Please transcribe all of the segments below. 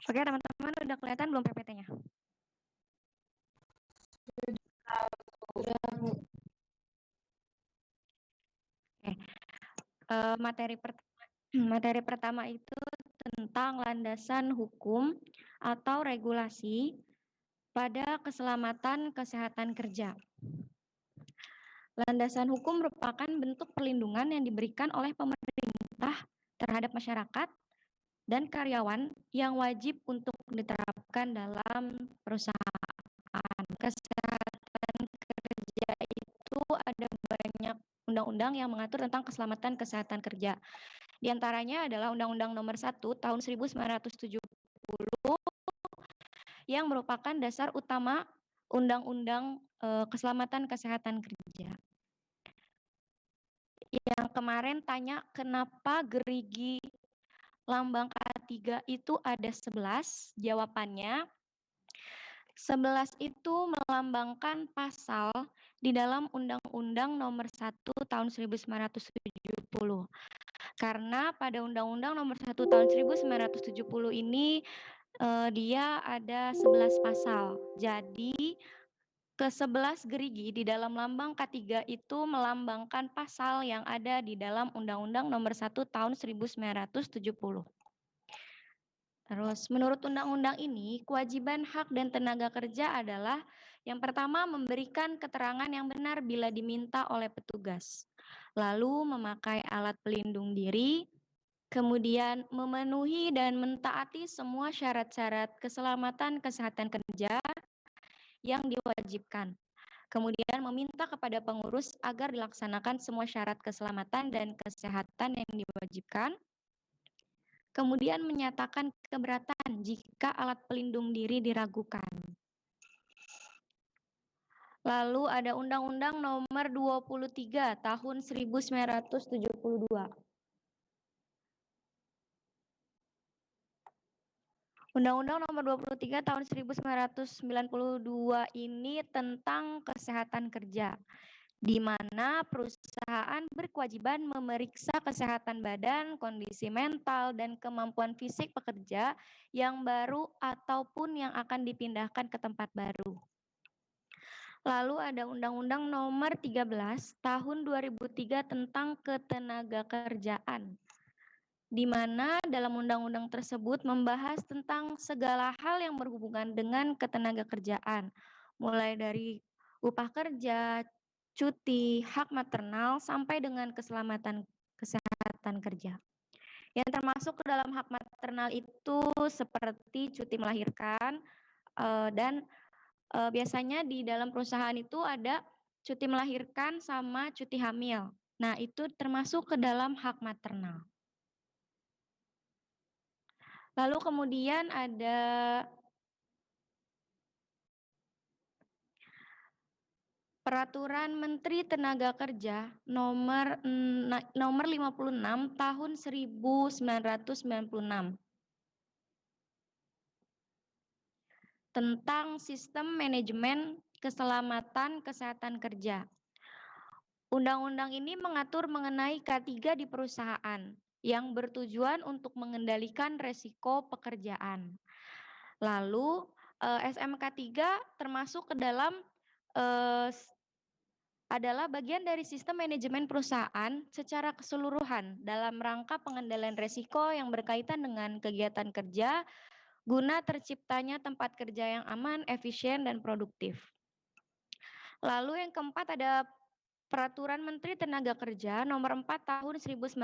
Oke, teman-teman udah kelihatan belum PPT-nya? Materi pertama itu tentang landasan hukum atau regulasi pada keselamatan kesehatan kerja. Landasan hukum merupakan bentuk perlindungan yang diberikan oleh pemerintah terhadap masyarakat dan karyawan yang wajib untuk diterapkan dalam perusahaan. Kesehatan kerja itu ada banyak undang-undang yang mengatur tentang keselamatan kesehatan kerja. Di antaranya adalah Undang-Undang Nomor 1 Tahun 1970 yang merupakan dasar utama Undang-Undang Keselamatan Kesehatan Kerja. Yang kemarin tanya kenapa gerigi lambang K3 itu ada 11, jawabannya 11 itu melambangkan pasal di dalam Undang-Undang Nomor 1 Tahun 1970. Karena pada Undang-Undang Nomor 1 Tahun 1970 ini dia ada 11 pasal. Jadi ke-11 gerigi di dalam lambang K3 itu melambangkan pasal yang ada di dalam Undang-Undang Nomor 1 Tahun 1970. Terus, menurut undang-undang ini, kewajiban hak dan tenaga kerja adalah yang pertama memberikan keterangan yang benar bila diminta oleh petugas, lalu memakai alat pelindung diri, kemudian memenuhi dan mentaati semua syarat-syarat keselamatan kesehatan kerja yang diwajibkan. Kemudian meminta kepada pengurus agar dilaksanakan semua syarat keselamatan dan kesehatan yang diwajibkan. Kemudian menyatakan keberatan jika alat pelindung diri diragukan. Lalu ada Undang-Undang Nomor 23 Tahun 1972. Undang-Undang Nomor 23 Tahun 1992 ini tentang kesehatan kerja, di mana perusahaan berkewajiban memeriksa kesehatan badan, kondisi mental, dan kemampuan fisik pekerja yang baru ataupun yang akan dipindahkan ke tempat baru. Lalu ada Undang-Undang Nomor 13 Tahun 2003 tentang ketenagakerjaan, di mana dalam undang-undang tersebut membahas tentang segala hal yang berhubungan dengan ketenagakerjaan, mulai dari upah kerja, cuti, hak maternal, sampai dengan keselamatan kesehatan kerja. Yang termasuk ke dalam hak maternal itu seperti cuti melahirkan, dan biasanya di dalam perusahaan itu ada cuti melahirkan sama cuti hamil. Nah, itu termasuk ke dalam hak maternal. Lalu kemudian ada Peraturan Menteri Tenaga Kerja nomor 56 tahun 1996 tentang sistem manajemen keselamatan kesehatan kerja. Undang-undang ini mengatur mengenai K3 di perusahaan yang bertujuan untuk mengendalikan resiko pekerjaan. Lalu SMK 3 termasuk ke dalam adalah bagian dari sistem manajemen perusahaan secara keseluruhan dalam rangka pengendalian resiko yang berkaitan dengan kegiatan kerja guna terciptanya tempat kerja yang aman, efisien, dan produktif. Lalu yang keempat ada Peraturan Menteri Tenaga Kerja nomor 4 tahun 1967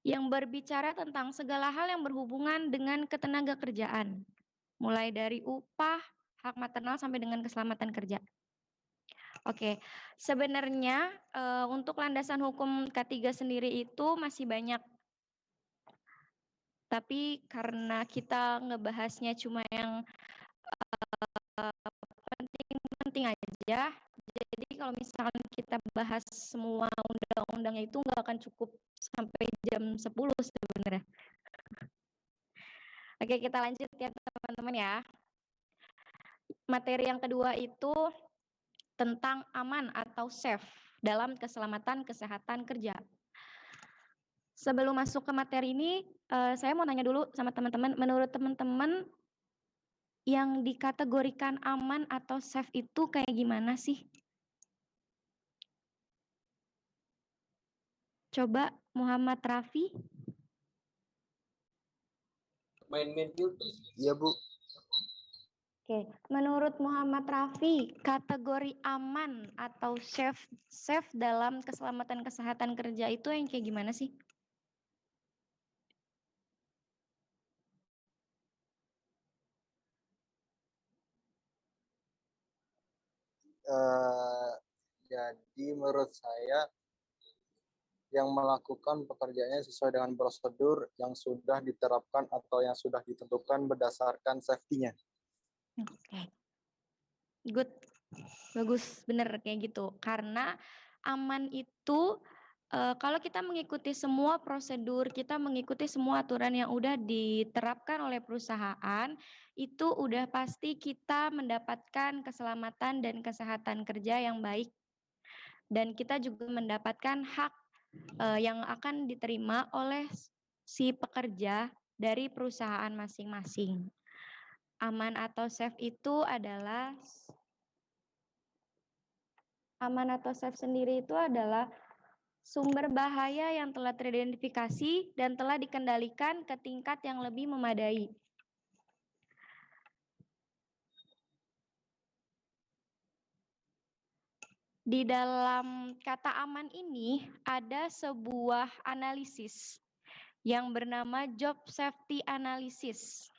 yang berbicara tentang segala hal yang berhubungan dengan ketenaga kerjaan, mulai dari upah, hak maternal sampai dengan keselamatan kerja. Oke, sebenarnya untuk landasan hukum K3 sendiri itu masih banyak. Tapi karena kita ngebahasnya cuma yang penting-penting aja, jadi kalau misalkan kita bahas semua undang-undangnya itu nggak akan cukup sampai jam 10 sebenarnya. Oke, kita lanjut ya teman-teman ya. Materi yang kedua itu tentang aman atau safe dalam keselamatan kesehatan kerja. Sebelum masuk ke materi ini, saya mau nanya dulu sama teman-teman, menurut teman-teman yang dikategorikan aman atau safe itu kayak gimana sih? Coba Muhammad Rafi. Main-main YouTube. Iya, Bu. Oke, menurut Muhammad Rafi, kategori aman atau safe dalam keselamatan kesehatan kerja itu yang kayak gimana sih? Jadi menurut saya yang melakukan pekerjaannya sesuai dengan prosedur yang sudah diterapkan atau yang sudah ditentukan berdasarkan safety-nya. Oke. Good. Bagus, bener kayak gitu. Karena aman itu kalau kita mengikuti semua prosedur, kita mengikuti semua aturan yang udah diterapkan oleh perusahaan, itu udah pasti kita mendapatkan keselamatan dan kesehatan kerja yang baik. Dan kita juga mendapatkan hak yang akan diterima oleh si pekerja dari perusahaan masing-masing. Aman atau safe itu adalah aman atau safe sendiri itu adalah sumber bahaya yang telah teridentifikasi dan telah dikendalikan ke tingkat yang lebih memadai. Di dalam kata aman ini ada sebuah analisis yang bernama job safety analysis.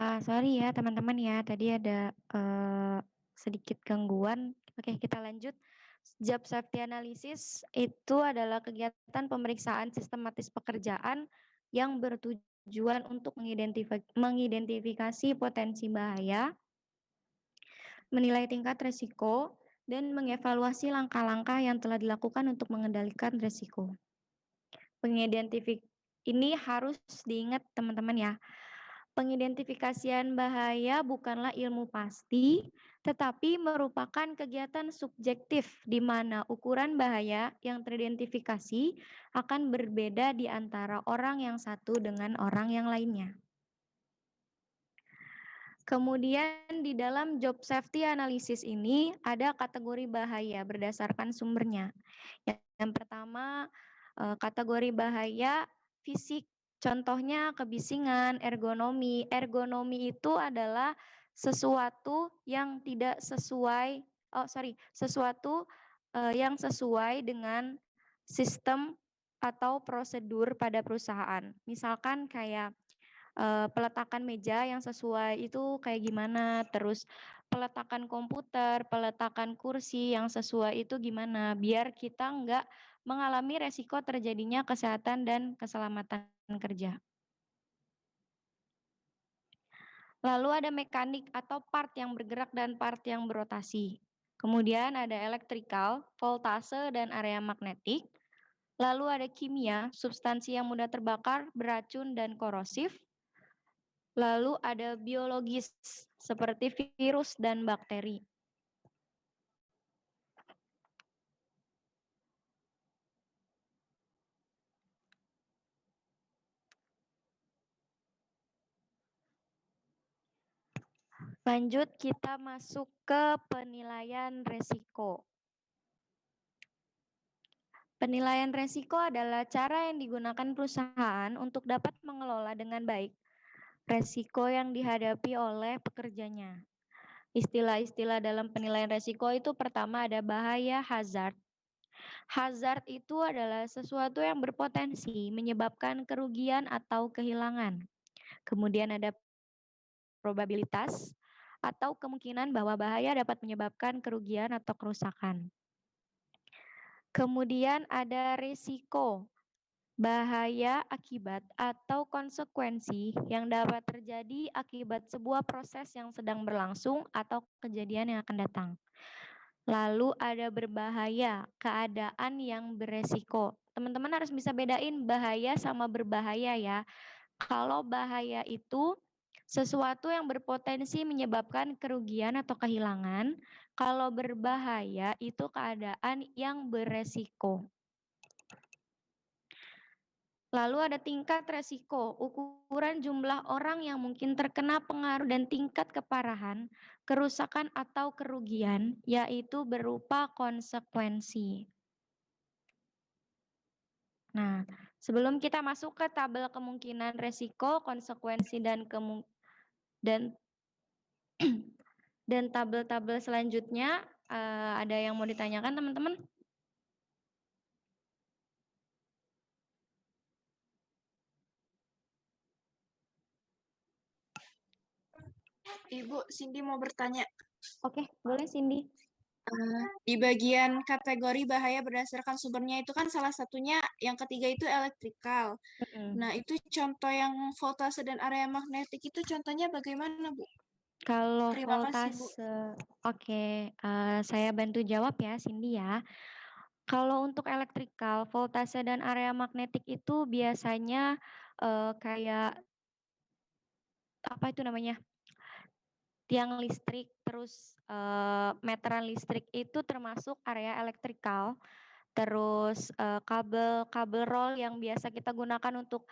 Sorry ya teman-teman ya, tadi ada sedikit gangguan. Oke, kita lanjut. Job safety analysis itu adalah kegiatan pemeriksaan sistematis pekerjaan yang bertujuan untuk mengidentifikasi potensi bahaya, menilai tingkat resiko, dan mengevaluasi langkah-langkah yang telah dilakukan untuk mengendalikan resiko. Ini harus diingat teman-teman ya. Pengidentifikasian bahaya bukanlah ilmu pasti, tetapi merupakan kegiatan subjektif di mana ukuran bahaya yang teridentifikasi akan berbeda di antara orang yang satu dengan orang yang lainnya. Kemudian di dalam job safety analysis ini ada kategori bahaya berdasarkan sumbernya. Yang pertama, kategori bahaya fisik. Contohnya kebisingan, ergonomi. Ergonomi itu adalah sesuatu yang tidak sesuai, sesuatu yang sesuai dengan sistem atau prosedur pada perusahaan. Misalkan kayak peletakan meja yang sesuai itu kayak gimana, terus peletakan komputer, peletakan kursi yang sesuai itu gimana, biar kita nggak mengalami resiko terjadinya kesehatan dan keselamatan kerja. Lalu ada mekanik atau part yang bergerak dan part yang berotasi. Kemudian ada elektrikal, voltase, dan area magnetik. Lalu ada kimia, substansi yang mudah terbakar, beracun, dan korosif. Lalu ada biologis, seperti virus dan bakteri. Lanjut, kita masuk ke penilaian resiko. Penilaian resiko adalah cara yang digunakan perusahaan untuk dapat mengelola dengan baik resiko yang dihadapi oleh pekerjanya. Istilah-istilah dalam penilaian resiko itu pertama ada bahaya hazard. Hazard itu adalah sesuatu yang berpotensi menyebabkan kerugian atau kehilangan. Kemudian ada probabilitas atau kemungkinan bahwa bahaya dapat menyebabkan kerugian atau kerusakan. Kemudian ada risiko, bahaya akibat atau konsekuensi yang dapat terjadi akibat sebuah proses yang sedang berlangsung atau kejadian yang akan datang. Lalu ada berbahaya, keadaan yang beresiko. Teman-teman harus bisa bedain bahaya sama berbahaya ya. Kalau bahaya itu sesuatu yang berpotensi menyebabkan kerugian atau kehilangan. Kalau berbahaya itu keadaan yang beresiko. Lalu ada tingkat resiko, ukuran jumlah orang yang mungkin terkena pengaruh dan tingkat keparahan, kerusakan atau kerugian, yaitu berupa konsekuensi. Nah, sebelum kita masuk ke tabel kemungkinan resiko, konsekuensi dan tabel-tabel selanjutnya, ada yang mau ditanyakan teman-teman? Ibu, Cindy mau bertanya. Oke, boleh Cindy. Di bagian kategori bahaya berdasarkan sumbernya itu kan salah satunya yang ketiga itu elektrikal. Nah, itu contoh yang voltase dan area magnetik itu contohnya bagaimana, Bu? Kalau Terima kasih, Bu. voltase, oke, saya bantu jawab ya, Cindy ya. Kalau untuk elektrikal, voltase dan area magnetik itu biasanya kayak apa itu namanya? Tiang listrik, terus meteran listrik itu termasuk area elektrikal. Terus kabel roll yang biasa kita gunakan untuk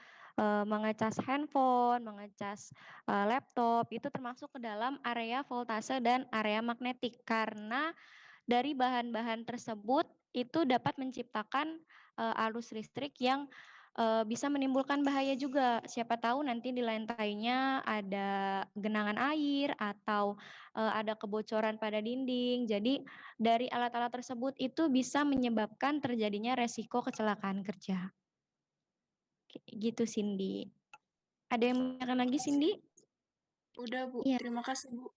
mengecas handphone, mengecas laptop itu termasuk ke dalam area voltase dan area magnetik karena dari bahan-bahan tersebut itu dapat menciptakan arus listrik yang bisa menimbulkan bahaya juga. Siapa tahu nanti di lantainya ada genangan air atau ada kebocoran pada dinding. Jadi dari alat-alat tersebut itu bisa menyebabkan terjadinya resiko kecelakaan kerja. Gitu Cindy. Ada yang menanyakan lagi Cindy? Udah, Bu. Iya. Terima kasih, Bu.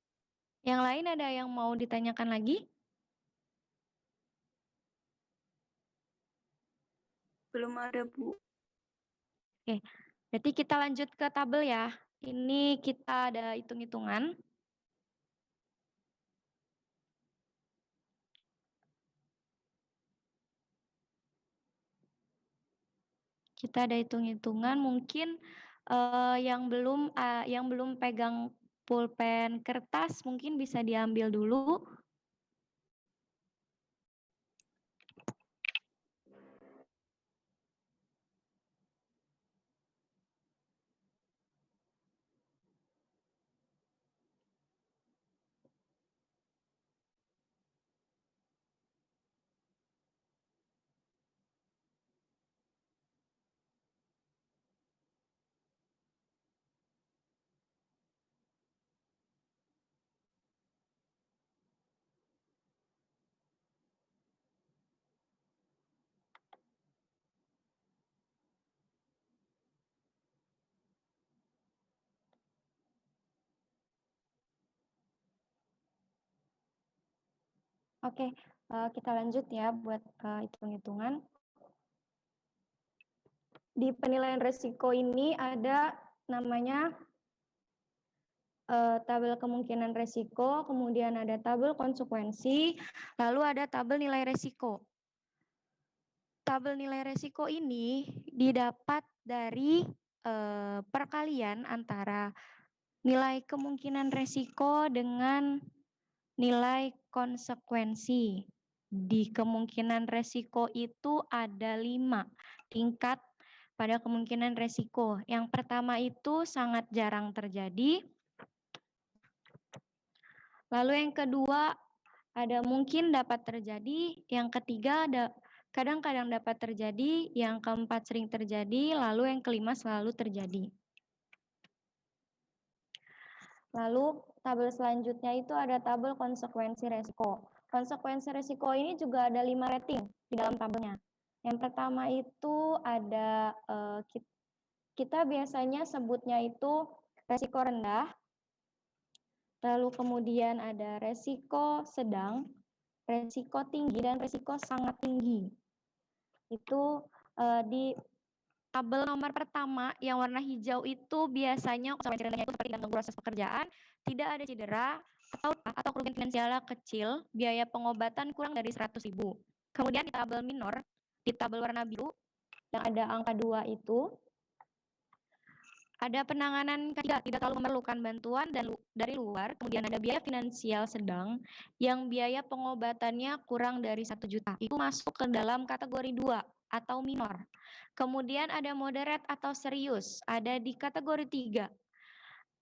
Yang lain ada yang mau ditanyakan lagi? Belum ada, Bu. Oke, berarti kita lanjut ke tabel ya. Ini kita ada hitung-hitungan. Kita ada hitung-hitungan. Mungkin yang belum pegang pulpen kertas mungkin bisa diambil dulu. Oke, kita lanjut ya buat hitung-hitungan. Di penilaian resiko ini ada namanya tabel kemungkinan resiko, kemudian ada tabel konsekuensi, lalu ada tabel nilai resiko. Tabel nilai resiko ini didapat dari perkalian antara nilai kemungkinan resiko dengan nilai konsekuensi. Di kemungkinan resiko itu ada 5 tingkat pada kemungkinan resiko. Yang pertama itu sangat jarang terjadi. Lalu yang kedua ada mungkin dapat terjadi, yang ketiga ada kadang-kadang dapat terjadi, yang keempat sering terjadi, lalu yang kelima selalu terjadi. Lalu tabel selanjutnya itu ada tabel konsekuensi resiko. Konsekuensi resiko ini juga ada 5 rating di dalam tabelnya. Yang pertama itu ada kita biasanya sebutnya itu resiko rendah, lalu kemudian ada resiko sedang, resiko tinggi, dan resiko sangat tinggi. Itu di tabel nomor pertama yang warna hijau itu biasanya konsekuensi rendahnya itu seperti mengganggu proses pekerjaan, tidak ada cedera, atau kerugian finansial kecil, biaya pengobatan kurang dari 100.000. Kemudian di tabel minor, di tabel warna biru yang ada angka 2 itu, ada penanganan tidak terlalu memerlukan bantuan dari luar, kemudian ada biaya finansial sedang yang biaya pengobatannya kurang dari 1 juta. Itu masuk ke dalam kategori 2 atau minor. Kemudian ada moderate atau serius, ada di kategori 3.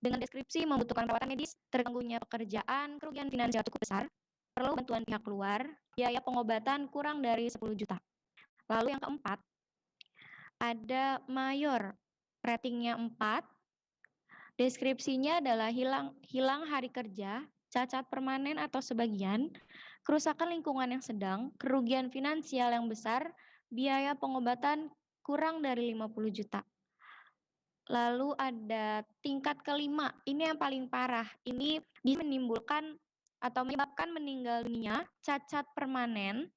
Dengan deskripsi membutuhkan perawatan medis, terganggunya pekerjaan, kerugian finansial cukup besar, perlu bantuan pihak luar, biaya pengobatan kurang dari 10 juta. Lalu yang keempat, ada mayor, ratingnya 4, deskripsinya adalah hilang hari kerja, cacat permanen atau sebagian, kerusakan lingkungan yang sedang, kerugian finansial yang besar, biaya pengobatan kurang dari 50 juta. Lalu ada tingkat kelima, ini yang paling parah. Ini bisa menimbulkan atau menyebabkan meninggal dunia, cacat permanen,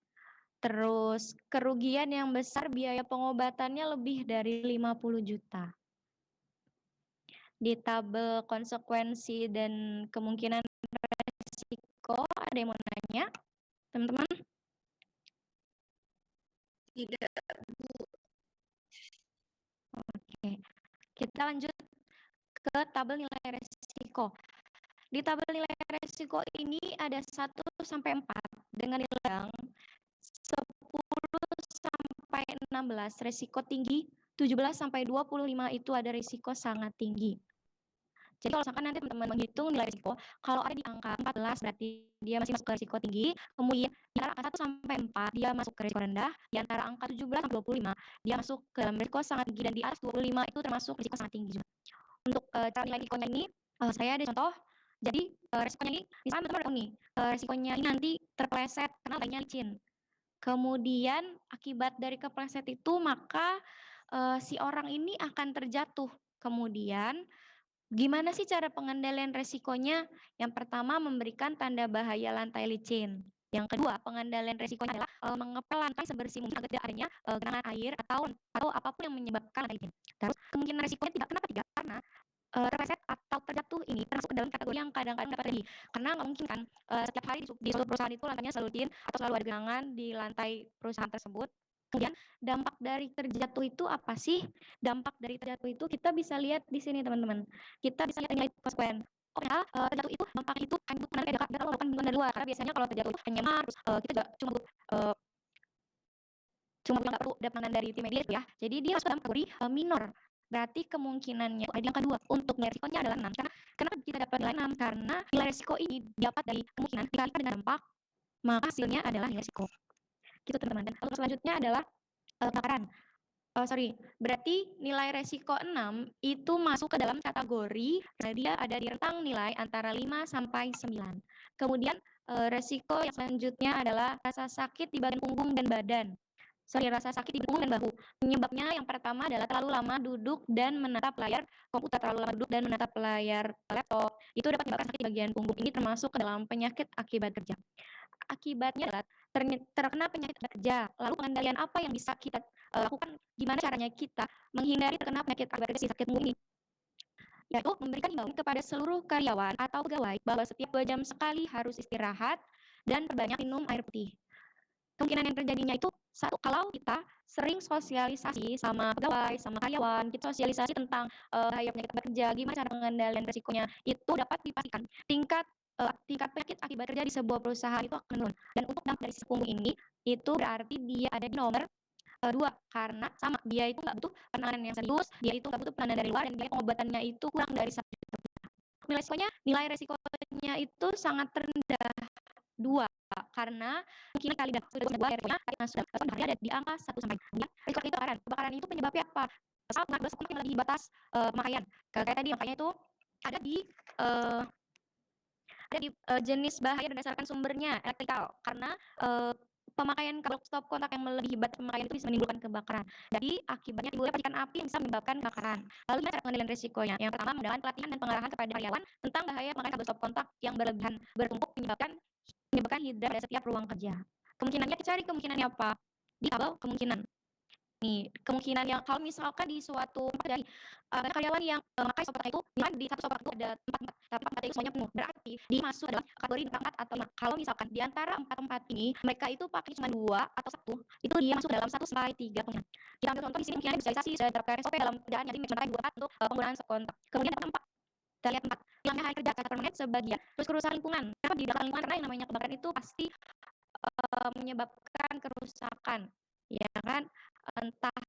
terus kerugian yang besar, biaya pengobatannya lebih dari 50 juta. Di tabel konsekuensi dan kemungkinan resiko, ada yang mau nanya, teman-teman? Tidak. Oke, kita lanjut ke tabel nilai resiko. Di tabel nilai resiko ini ada 1 sampai 4 dengan nilai yang 10 sampai 16 resiko tinggi, 17 sampai 25 itu ada risiko sangat tinggi. Jadi kalau misalkan nanti teman-teman menghitung nilai risiko, kalau ada di angka 14 berarti dia masih masuk ke risiko tinggi, kemudian di antara angka 1 sampai 4 dia masuk ke risiko rendah, di antara angka 17 sampai 25 dia masuk ke dalam risiko sangat tinggi, dan di atas 25 itu termasuk risiko sangat tinggi juga. Untuk cara nilai risikonya ini, saya ada contoh. Jadi risikonya ini, misalnya teman-teman nih, risikonya ini nanti terpleset karena lantainya licin. Kemudian akibat dari kepleset itu maka si orang ini akan terjatuh. Kemudian gimana sih cara pengendalian resikonya? Yang pertama, memberikan tanda bahaya lantai licin. Yang kedua, pengendalian resikonya adalah mengepel lantai sebersih mungkin agar tidak adanya genangan air atau apapun yang menyebabkan lantai licin. Terus kemungkinan resikonya kenapa tidak? Karena terpleset atau terjatuh ini termasuk ke dalam kategori yang kadang-kadang dapat terjadi. Karena nggak mungkin kan setiap hari di suatu perusahaan itu lantainya selalu licin atau selalu ada genangan di lantai perusahaan tersebut. Kemudian dampak dari terjatuh itu apa sih? Dampak dari terjatuh itu kita bisa lihat di sini teman-teman. Kita bisa lihat nilai konsekuen. Oh ya, terjatuh itu dampaknya itu hanya butuh dari dekat, kita melakukan bantuan dari luar. Karena biasanya kalau terjatuh itu hanya terus kita juga cuma nggak perlu ada penanganan dari tim medis ya. Jadi dia masuk dalam kategori minor. Berarti kemungkinannya ada yang kedua untuk nilai risikonya adalah 6. Karena kenapa kita dapat nilai 6? Karena nilai risiko ini dapat dari kemungkinan dikalikan dengan dampak, maka hasilnya adalah nilai risiko. Gitu teman-teman. Dan untuk selanjutnya adalah kebakaran. Berarti nilai resiko 6 itu masuk ke dalam kategori dia ada di rentang nilai antara 5 sampai 9. Kemudian resiko yang selanjutnya adalah rasa sakit di bagian punggung dan badan. Rasa sakit di punggung dan bahu. Penyebabnya yang pertama adalah terlalu lama duduk dan menatap layar komputer, terlalu lama duduk dan menatap layar laptop. Itu dapat menyebabkan sakit di bagian punggung. Ini termasuk ke dalam penyakit akibat kerja. Akibatnya adalah terkena penyakit akibat kerja. Lalu pengendalian apa yang bisa kita lakukan? Gimana caranya kita menghindari terkena penyakit akibat kerja si sakit punggung ini? Yaitu memberikan himbauan kepada seluruh karyawan atau pegawai bahwa setiap 2 jam sekali harus istirahat dan perbanyak minum air putih. Kemungkinan yang terjadinya itu satu, kalau kita sering sosialisasi sama pegawai, sama karyawan, kita sosialisasi tentang bahaya penyakit akibat kerja, gimana cara pengendalian resikonya, itu dapat dipastikan tingkat penyakit akibat kerja di sebuah perusahaan itu akan menurun. Dan untuk dampak dari punggung ini, itu berarti dia ada di nomor 2, karena sama, dia itu nggak butuh penanganan yang serius, dia itu nggak butuh penanganan dari luar, dan biaya pengobatannya itu kurang dari 1 juta. nilai resikonya itu sangat rendah 2 karena kemungkinan kali sudah 2 resikonya sudah ada di angka 1 sampai 2. Risiko kebakaran. Kebakaran itu penyebabnya apa? Misal dosis yang melebihi batas pemakaian. Kayak tadi makanya itu ada di jenis bahaya berdasarkan sumbernya elektrikal karena pemakaian kabel stop kontak yang melebihi batas pemakaian itu bisa menimbulkan kebakaran. Jadi akibatnya timbulnya percikan api yang bisa menyebabkan kebakaran. Lalu cara pengendalian risikonya? Yang pertama menggunakan pelatihan dan pengarahan kepada karyawan tentang bahaya pemakaian kabel stop kontak yang berlebihan bertumpuk menyebabkan hidra pada setiap ruang kerja. Kemungkinannya cari kemungkinannya apa? Di kabel kemungkinan. Nih, kemungkinan yang kalau misalkan di suatu tempat dari karyawan yang memakai stop kontak itu misalkan di satu stop kontak itu ada 4 tempat, tapi 4 tempat itu semuanya penuh. Berarti dia masuk dalam kategori 4 atau 5. Kalau misalkan di antara 4 tempat ini mereka itu pakai cuma 2 atau 1, itu dia masuk dalam 1 sampai 3 kemungkinan. Kita ambil contoh di sini mungkin visualisasi sudah diterapkan SOP dalam kerjaan jadi mencontohkan 2 untuk penggunaan stop kontak. Kemudian yang keempat, kita lihat 4. Hilangnya hari kerja secara permanen sebagian. Terus kerusakan lingkungan. Kenapa di belakang lingkungan? Karena yang namanya kebakaran itu pasti menyebabkan kerusakan, ya kan? Entah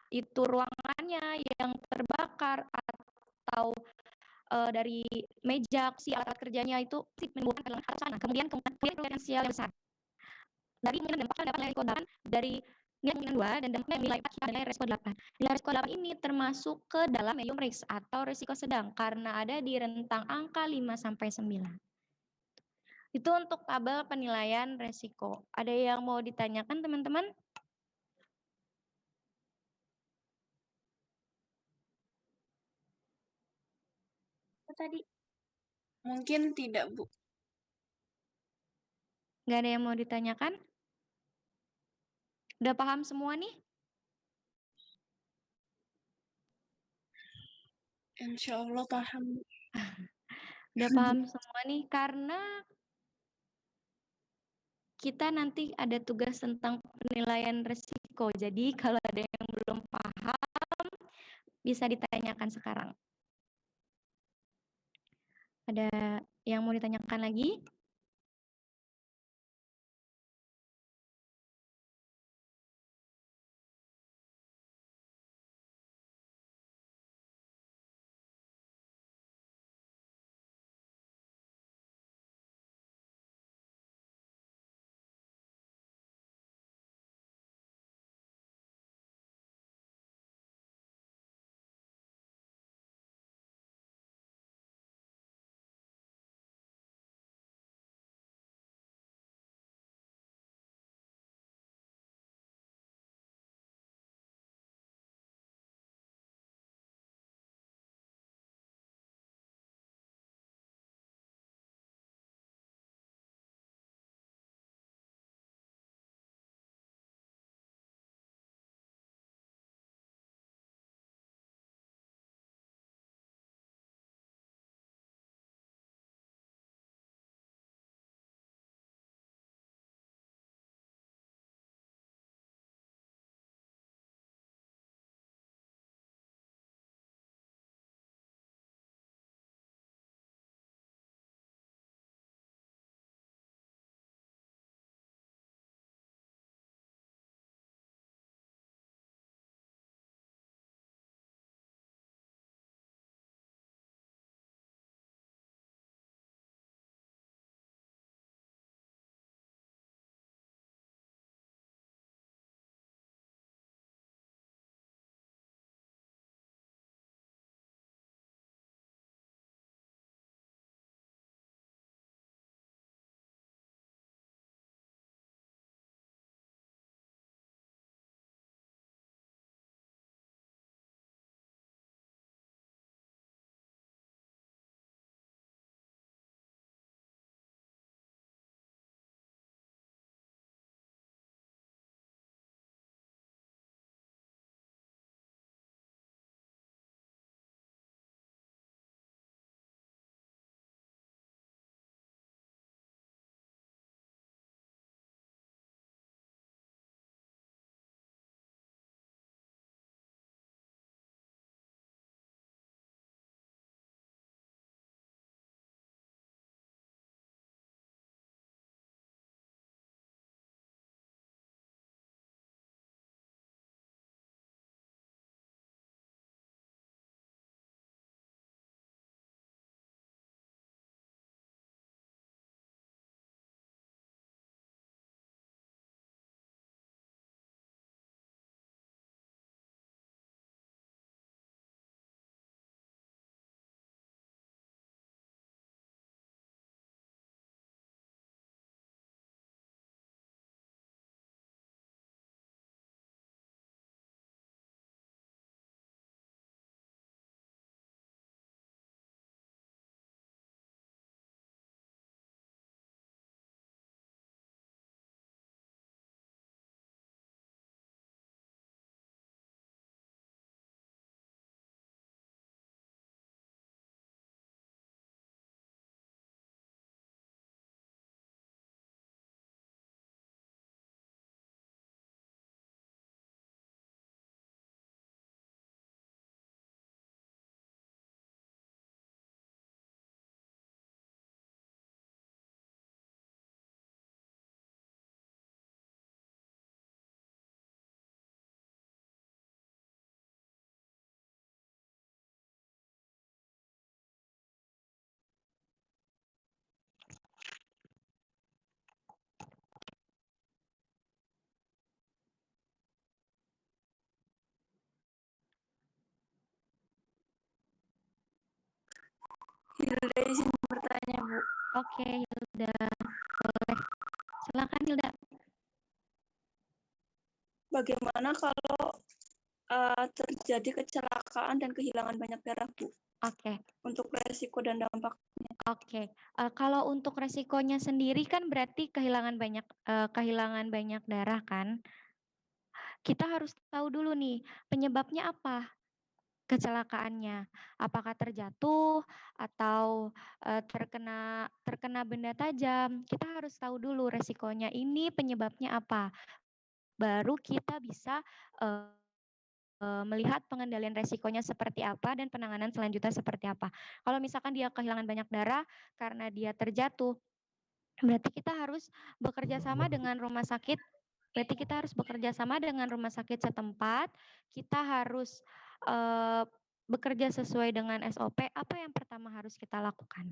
itu ruangannya yang terbakar atau dari meja, kursi, alat-alat kerjanya itu menimbulkan kehilangan atau sana. Kemudian potensial yang besar. Dari kemungkinan dampak dapat nilai risiko 8 dari nilai kemungkinan 2 dan dampaknya nilai 4 hingga nilai risiko 8. Nilai risiko 8 ini termasuk ke dalam medium risk atau risiko sedang karena ada di rentang angka 5 sampai 9. Itu untuk tabel penilaian risiko. Ada yang mau ditanyakan teman-teman? Tadi mungkin tidak, Bu. Nggak ada yang mau ditanyakan? Udah paham semua nih? Insya Allah paham, Bu. Udah paham semua nih karena kita nanti ada tugas tentang penilaian risiko. Jadi kalau ada yang belum paham bisa ditanyakan sekarang. Ada yang mau ditanyakan lagi? Hilda izin bertanya, Bu. Oke, Hilda. Boleh. Silakan, Hilda. Bagaimana kalau terjadi kecelakaan dan kehilangan banyak darah, Bu? Oke. Untuk resiko dan dampak. Oke, kalau untuk resikonya sendiri kan berarti kehilangan banyak darah kan. Kita harus tahu dulu nih penyebabnya apa kecelakaannya. Apakah terjatuh atau terkena benda tajam. Kita harus tahu dulu resikonya ini penyebabnya apa. Baru kita bisa melihat pengendalian resikonya seperti apa dan penanganan selanjutnya seperti apa. Kalau misalkan dia kehilangan banyak darah karena dia terjatuh, berarti kita harus bekerja sama dengan rumah sakit. Berarti kita harus bekerja sama dengan rumah sakit setempat. Kita harus bekerja sesuai dengan SOP. Apa yang pertama harus kita lakukan?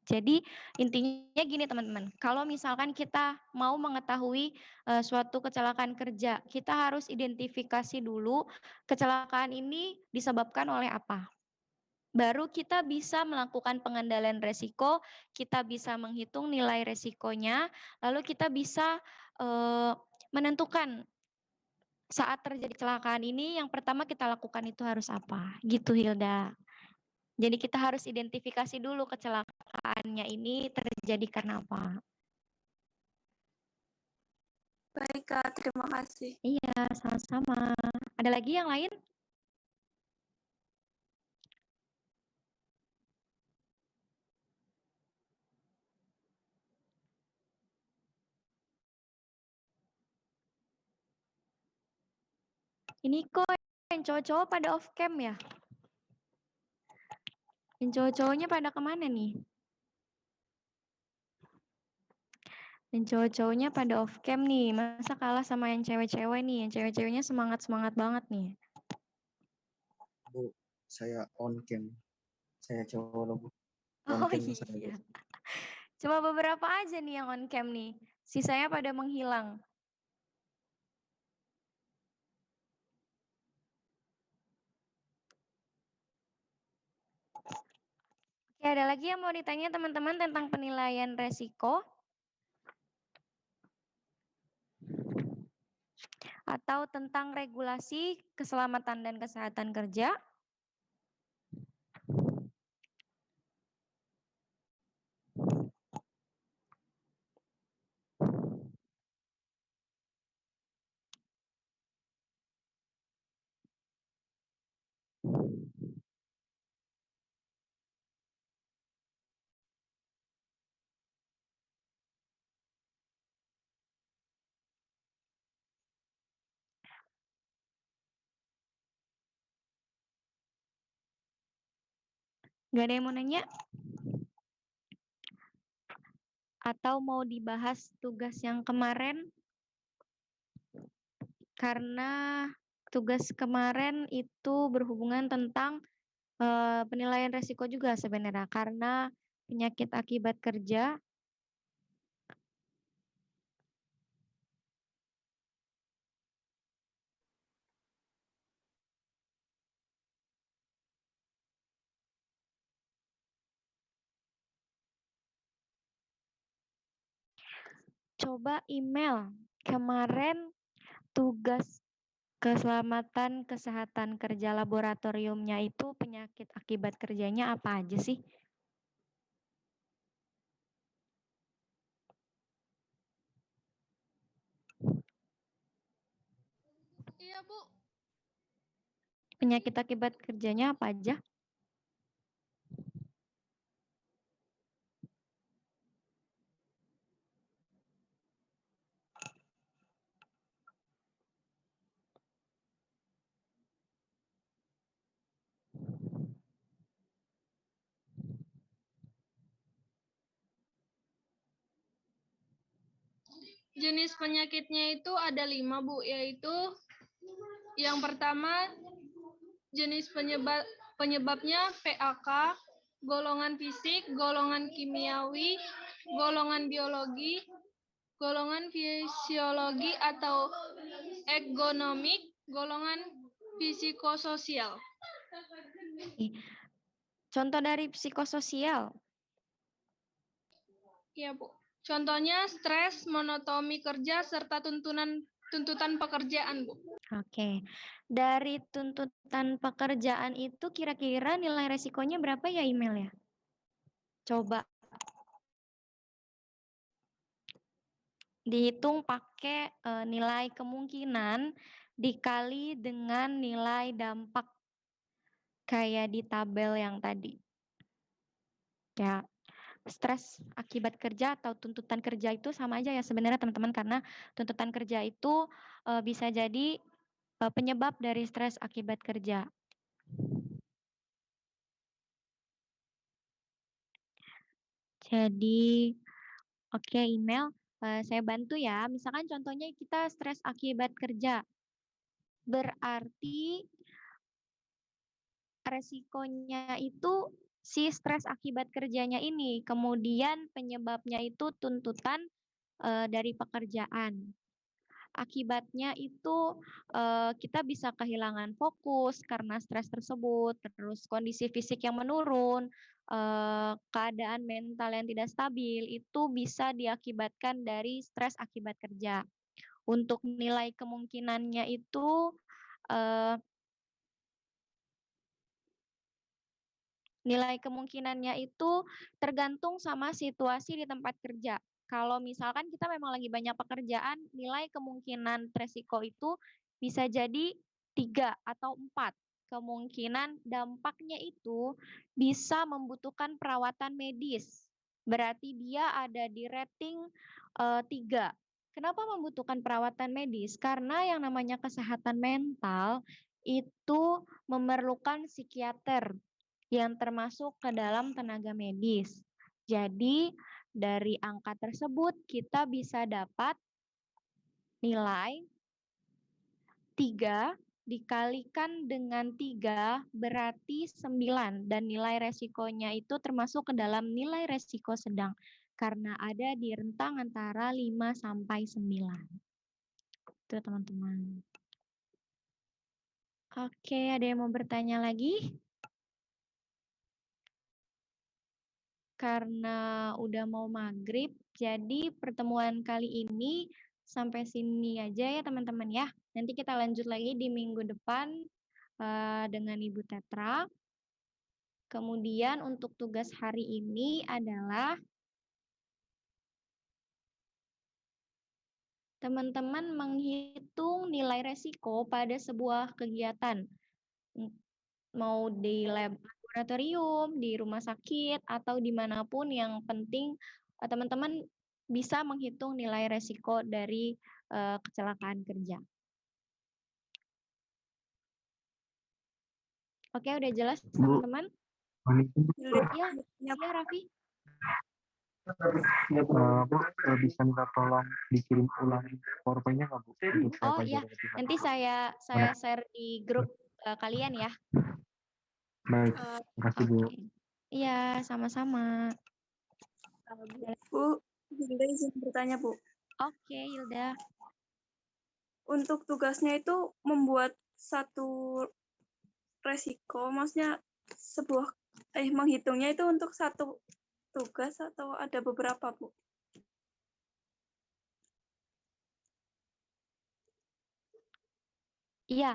Jadi intinya gini teman-teman, kalau misalkan kita mau mengetahui suatu kecelakaan kerja, kita harus identifikasi dulu kecelakaan ini disebabkan oleh apa. Baru kita bisa melakukan pengendalian resiko, kita bisa menghitung nilai resikonya, lalu kita bisa menentukan saat terjadi kecelakaan ini yang pertama kita lakukan itu harus apa. Gitu Hilda. Jadi kita harus identifikasi dulu kecelakaannya ini terjadi karena apa. Baik, Kak. Terima kasih. Iya, sama-sama. Ada lagi yang lain? Ini kok yang cowok-cowok pada off cam ya? Yang cowok-cowoknya pada kemana nih? Yang cowok-cowoknya pada off cam nih, masa kalah sama yang cewek-cewek nih? Yang cewek-ceweknya semangat-semangat banget nih. Bu, saya on cam. Saya coba loh, Bu. Oh iya. Cuma beberapa aja nih yang on cam nih. Sisanya pada menghilang. Oke, ada lagi yang mau ditanya teman-teman tentang penilaian resiko? Atau tentang regulasi keselamatan dan kesehatan kerja? Gak ada yang mau nanya? Atau mau dibahas tugas yang kemarin? Karena tugas kemarin itu berhubungan tentang penilaian resiko juga sebenarnya. Karena penyakit akibat kerja. Coba email kemarin tugas keselamatan kesehatan kerja laboratoriumnya itu penyakit akibat kerjanya apa aja sih? Iya, Bu. Penyakit akibat kerjanya apa aja? Jenis penyakitnya itu ada 5, Bu, yaitu yang pertama jenis penyebabnya PAK, golongan fisik, golongan kimiawi, golongan biologi, golongan fisiologi atau ergonomik, golongan psikososial. Contoh dari psikososial. Iya, Bu. Contohnya stres, monotoni kerja, serta tuntutan pekerjaan, Bu. Oke. Dari tuntutan pekerjaan itu kira-kira nilai resikonya berapa ya, email ya? Coba dihitung pakai nilai kemungkinan dikali dengan nilai dampak kayak di tabel yang tadi. Ya, stres akibat kerja atau tuntutan kerja itu sama aja ya sebenarnya teman-teman, karena tuntutan kerja itu bisa jadi penyebab dari stres akibat kerja. Jadi, oke, email, saya bantu ya. Misalkan contohnya kita stres akibat kerja. Berarti resikonya itu si stres akibat kerjanya ini. Kemudian penyebabnya itu tuntutan dari pekerjaan. Akibatnya itu kita bisa kehilangan fokus karena stres tersebut, terus kondisi fisik yang menurun, keadaan mental yang tidak stabil, itu bisa diakibatkan dari stres akibat kerja. Untuk nilai kemungkinannya itu tergantung sama situasi di tempat kerja. Kalau misalkan kita memang lagi banyak pekerjaan, nilai kemungkinan resiko itu bisa jadi 3 atau 4. Kemungkinan dampaknya itu bisa membutuhkan perawatan medis. Berarti dia ada di rating 3. Kenapa membutuhkan perawatan medis? Karena yang namanya kesehatan mental itu memerlukan psikiater yang termasuk ke dalam tenaga medis. Jadi dari angka tersebut kita bisa dapat nilai 3 dikalikan dengan 3 berarti 9, dan nilai resikonya itu termasuk ke dalam nilai resiko sedang karena ada di rentang antara 5 sampai 9. Itu teman-teman. Oke, ada yang mau bertanya lagi? Karena udah mau maghrib, jadi pertemuan kali ini sampai sini aja ya teman-teman ya. Nanti kita lanjut lagi di minggu depan dengan Ibu Tetra. Kemudian untuk tugas hari ini adalah teman-teman menghitung nilai resiko pada sebuah kegiatan. Mau di lab laboratorium, di rumah sakit, atau dimanapun, yang penting teman-teman bisa menghitung nilai resiko dari kecelakaan kerja. Oke, udah jelas teman-teman? Iya, iya Raffi. Bu, bisa minta tolong dikirim ulang PowerPoint-nya nggak, Bu? Oh iya, nanti saya share di grup kalian ya. Baik, terima kasih Bu. Iya, sama-sama. Bu, Hilda izin bertanya, Bu. Oke, Hilda. Untuk tugasnya itu membuat satu resiko, maksudnya menghitungnya itu untuk satu tugas atau ada beberapa, Bu? Iya,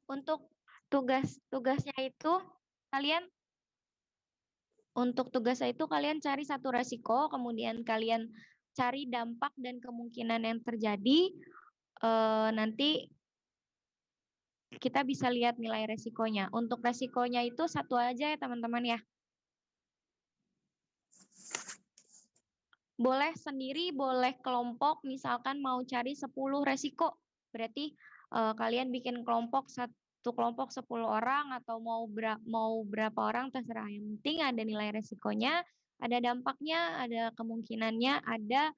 untuk tugasnya itu kalian cari satu resiko, kemudian kalian cari dampak dan kemungkinan yang terjadi. Nanti kita bisa lihat nilai resikonya. Untuk resikonya itu satu aja ya teman-teman ya. Boleh sendiri, boleh kelompok, misalkan mau cari 10 resiko. Berarti kalian bikin satu kelompok 10 orang, atau mau berapa orang terserah. Yang penting ada nilai resikonya, ada dampaknya, ada kemungkinannya, ada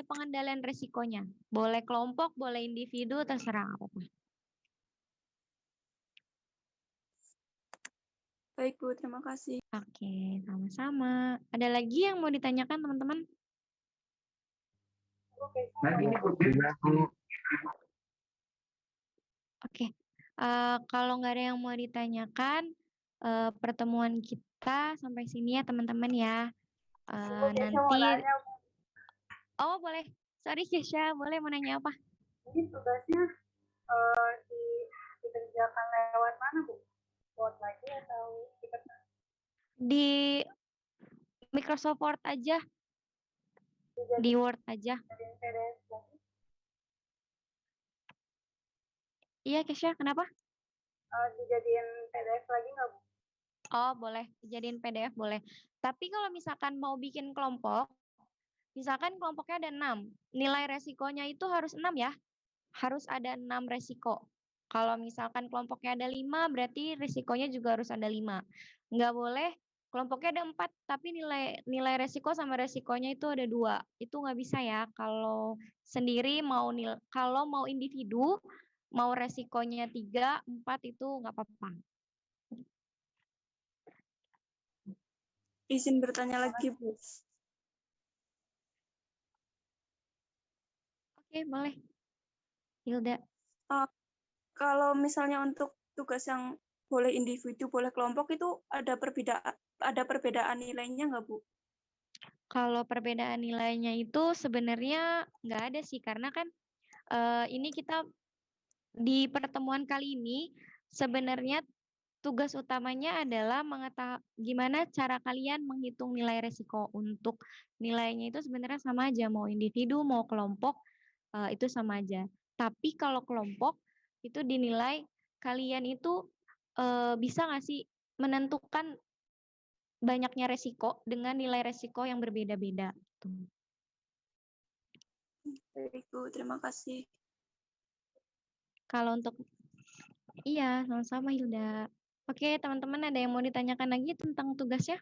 pengendalian resikonya. Boleh kelompok, boleh individu, terserah apa-apa. Baik, Bu. Terima kasih. Oke, sama-sama. Ada lagi yang mau ditanyakan, teman-teman? Nah, ini Bu. Oke, kalau nggak ada yang mau ditanyakan, pertemuan kita sampai sini ya teman-teman ya. Nanti, oh boleh, sorry Kesha, boleh mau nanya apa? Ini tugasnya dikerjakan lewat mana, Bu? Word lagi atau Di Microsoft Word aja, di Word aja. dijadiin PDF lagi? Iya Kesha, kenapa? Dijadiin PDF lagi nggak, Bu? Oh boleh, jadiin PDF boleh. Tapi kalau misalkan mau bikin kelompok, misalkan kelompoknya ada 6, nilai resikonya itu harus 6 ya. Harus ada 6 resiko. Kalau misalkan kelompoknya ada 5, berarti resikonya juga harus ada 5. Nggak boleh kelompoknya ada 4, tapi nilai resiko sama resikonya itu ada 2. Itu nggak bisa ya. Kalau sendiri kalau mau individu, mau resikonya 3, 4 itu nggak apa-apa. Izin bertanya lagi, Bu. Oke, boleh. Hilda. Kalau misalnya untuk tugas yang boleh individu, boleh kelompok itu ada perbedaan nilainya nggak, Bu? Kalau perbedaan nilainya itu sebenarnya nggak ada sih, karena kan ini kita di pertemuan kali ini sebenarnya tugas utamanya adalah gimana cara kalian menghitung nilai resiko. Untuk nilainya itu sebenarnya sama aja, mau individu, mau kelompok, itu sama aja. Tapi kalau kelompok itu dinilai kalian itu bisa nggak sih menentukan banyaknya resiko dengan nilai resiko yang berbeda-beda. Tuh. Baik, Bu. Terima kasih. Kalau untuk iya, sama-sama Hilda. Oke, teman-teman ada yang mau ditanyakan lagi tentang tugasnya?